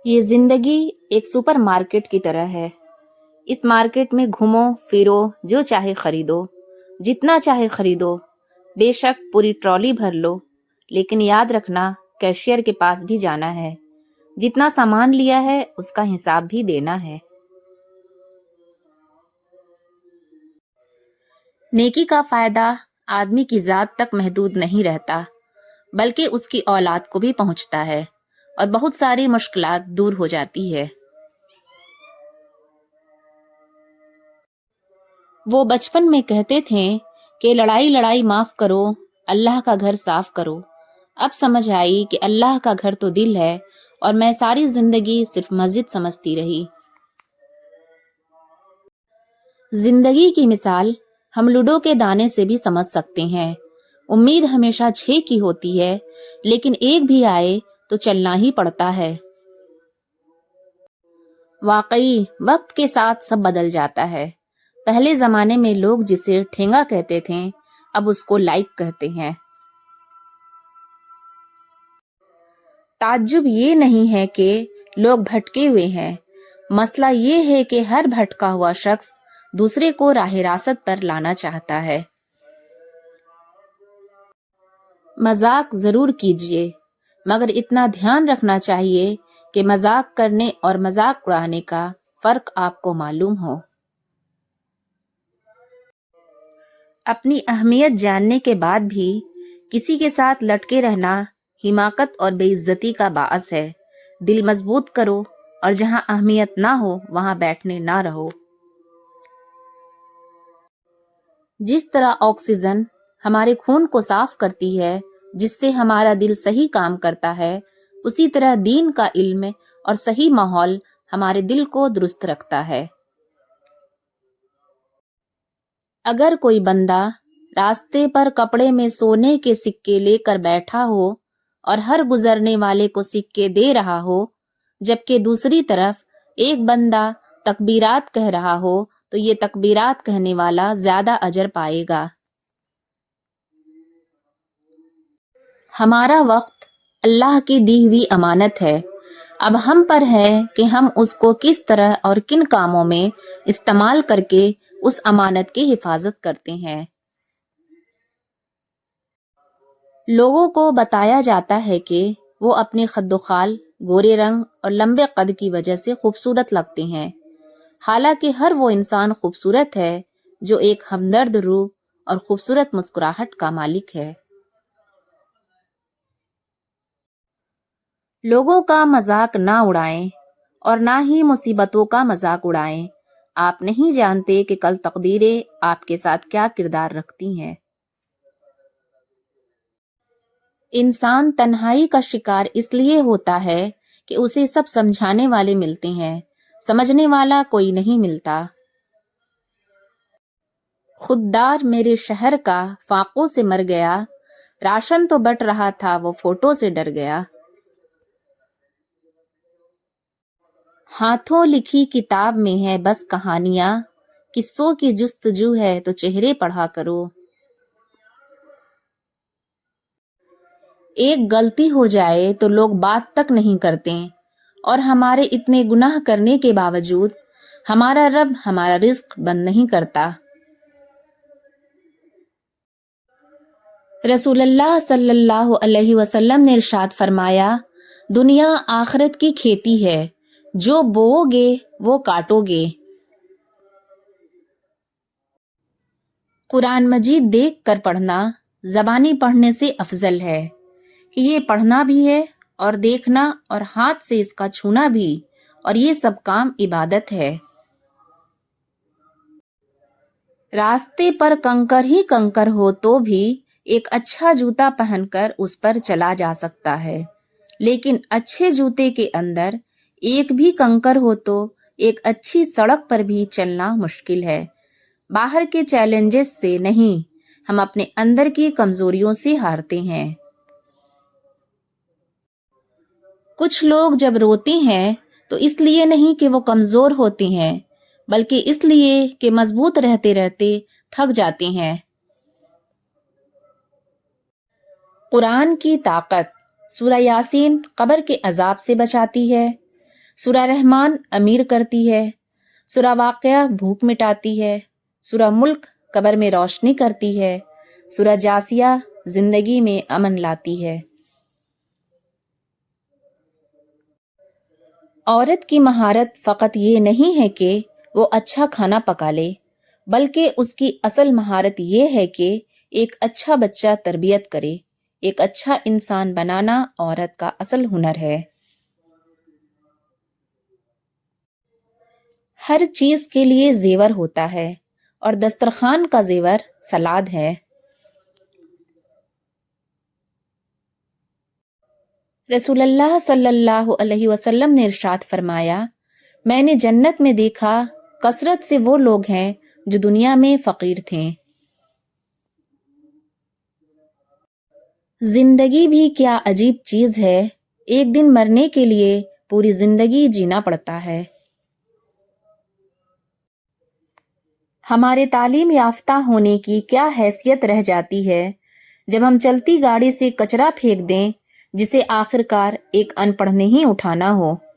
یہ زندگی ایک سپر مارکیٹ کی طرح ہے۔ اس مارکیٹ میں گھومو پھرو، جو چاہے خریدو، جتنا چاہے خریدو، بے شک پوری ٹرالی بھر لو، لیکن یاد رکھنا کیشیئر کے پاس بھی جانا ہے، جتنا سامان لیا ہے اس کا حساب بھی دینا ہے۔ نیکی کا فائدہ آدمی کی ذات تک محدود نہیں رہتا، بلکہ اس کی اولاد کو بھی پہنچتا ہے اور بہت ساری مشکلات دور ہو جاتی ہے۔ وہ بچپن میں کہتے تھے کہ لڑائی لڑائی معاف کرو، اللہ کا گھر صاف کرو۔ اب سمجھ آئی کہ اللہ کا گھر تو دل ہے، اور میں ساری زندگی صرف مسجد سمجھتی رہی۔ زندگی کی مثال ہم لوڈو کے دانے سے بھی سمجھ سکتے ہیں۔ امید ہمیشہ 6 کی ہوتی ہے، لیکن ایک بھی آئے تو چلنا ہی پڑتا ہے۔ واقعی وقت کے ساتھ سب بدل جاتا ہے۔ پہلے زمانے میں لوگ جسے ٹھینگا کہتے تھے، اب اس کو لائک کہتے ہیں۔ تعجب یہ نہیں ہے کہ لوگ بھٹکے ہوئے ہیں، مسئلہ یہ ہے کہ ہر بھٹکا ہوا شخص دوسرے کو راہ راست پر لانا چاہتا ہے۔ مذاق ضرور کیجیے، مگر اتنا دھیان رکھنا چاہیے کہ مذاق کرنے اور مذاق اڑانے کا فرق آپ کو معلوم ہو۔ اپنی اہمیت جاننے کے بعد بھی کسی کے ساتھ لٹکے رہنا حماقت اور بے عزتی کا باعث ہے۔ دل مضبوط کرو، اور جہاں اہمیت نہ ہو وہاں بیٹھنے نہ رہو۔ جس طرح آکسیجن ہمارے خون کو صاف کرتی ہے، جس سے ہمارا دل صحیح کام کرتا ہے، اسی طرح دین کا علم اور صحیح ماحول ہمارے دل کو درست رکھتا ہے۔ اگر کوئی بندہ راستے پر کپڑے میں سونے کے سکے لے کر بیٹھا ہو اور ہر گزرنے والے کو سکے دے رہا ہو، جبکہ دوسری طرف ایک بندہ تکبیرات کہہ رہا ہو، تو یہ تکبیرات کہنے والا زیادہ اجر پائے گا۔ ہمارا وقت اللہ کی دی ہوئی امانت ہے، اب ہم پر ہے کہ ہم اس کو کس طرح اور کن کاموں میں استعمال کر کے اس امانت کی حفاظت کرتے ہیں۔ لوگوں کو بتایا جاتا ہے کہ وہ اپنے خد و خال، گورے رنگ اور لمبے قد کی وجہ سے خوبصورت لگتے ہیں، حالانکہ ہر وہ انسان خوبصورت ہے جو ایک ہمدرد روح اور خوبصورت مسکراہٹ کا مالک ہے۔ لوگوں کا مذاق نہ اڑائیں اور نہ ہی مصیبتوں کا مذاق اڑائیں۔ آپ نہیں جانتے کہ کل تقدیریں آپ کے ساتھ کیا کردار رکھتی ہیں۔ انسان تنہائی کا شکار اس لیے ہوتا ہے کہ اسے سب سمجھانے والے ملتے ہیں، سمجھنے والا کوئی نہیں ملتا۔ خوددار میرے شہر کا فاقوں سے مر گیا، راشن تو بٹ رہا تھا وہ فوٹو سے ڈر گیا۔ ہاتھوں لکھی کتاب میں ہے بس کہانیاں، قصوں کی جستجو ہے تو چہرے پڑھا کرو۔ ایک غلطی ہو جائے تو لوگ بات تک نہیں کرتے، اور ہمارے اتنے گناہ کرنے کے باوجود ہمارا رب ہمارا رزق بند نہیں کرتا۔ رسول اللہ صلی اللہ علیہ وسلم نے ارشاد فرمایا، دنیا آخرت کی کھیتی ہے، جو بوؤ گے وہ کاٹو گے۔ قرآن مجید دیکھ کر پڑھنا زبانی پڑھنے سے افضل ہے، کہ یہ پڑھنا بھی ہے اور دیکھنا اور ہاتھ سے اس کا چھونا بھی، اور یہ سب کام عبادت ہے۔ راستے پر کنکر ہی کنکر ہو تو بھی ایک اچھا جوتا پہن کر اس پر چلا جا سکتا ہے، لیکن اچھے جوتے کے اندر ایک بھی کنکر ہو تو ایک اچھی سڑک پر بھی چلنا مشکل ہے۔ باہر کے چیلنجز سے نہیں، ہم اپنے اندر کی کمزوریوں سے ہارتے ہیں۔ کچھ لوگ جب روتے ہیں تو اس لیے نہیں کہ وہ کمزور ہوتے ہیں، بلکہ اس لیے کہ مضبوط رہتے رہتے تھک جاتے ہیں۔ قرآن کی طاقت سورہ یاسین قبر کے عذاب سے بچاتی ہے، سورہ رحمان امیر کرتی ہے، سورہ واقعہ بھوک مٹاتی ہے، سورہ ملک قبر میں روشنی کرتی ہے، سورہ جاسیہ زندگی میں امن لاتی ہے۔ عورت کی مہارت فقط یہ نہیں ہے کہ وہ اچھا کھانا پکا لے، بلکہ اس کی اصل مہارت یہ ہے کہ ایک اچھا بچہ تربیت کرے۔ ایک اچھا انسان بنانا عورت کا اصل ہنر ہے۔ ہر چیز کے لیے زیور ہوتا ہے اور دسترخوان کا زیور سلاد ہے۔ رسول اللہ صلی اللہ علیہ وسلم نے ارشاد فرمایا، میں نے جنت میں دیکھا کثرت سے وہ لوگ ہیں جو دنیا میں فقیر تھے۔ زندگی بھی کیا عجیب چیز ہے، ایک دن مرنے کے لیے پوری زندگی جینا پڑتا ہے۔ ہمارے تعلیم یافتہ ہونے کی کیا حیثیت رہ جاتی ہے جب ہم چلتی گاڑی سے کچرا پھینک دیں جسے آخر کار ایک ان پڑھ نے ہی اٹھانا ہو۔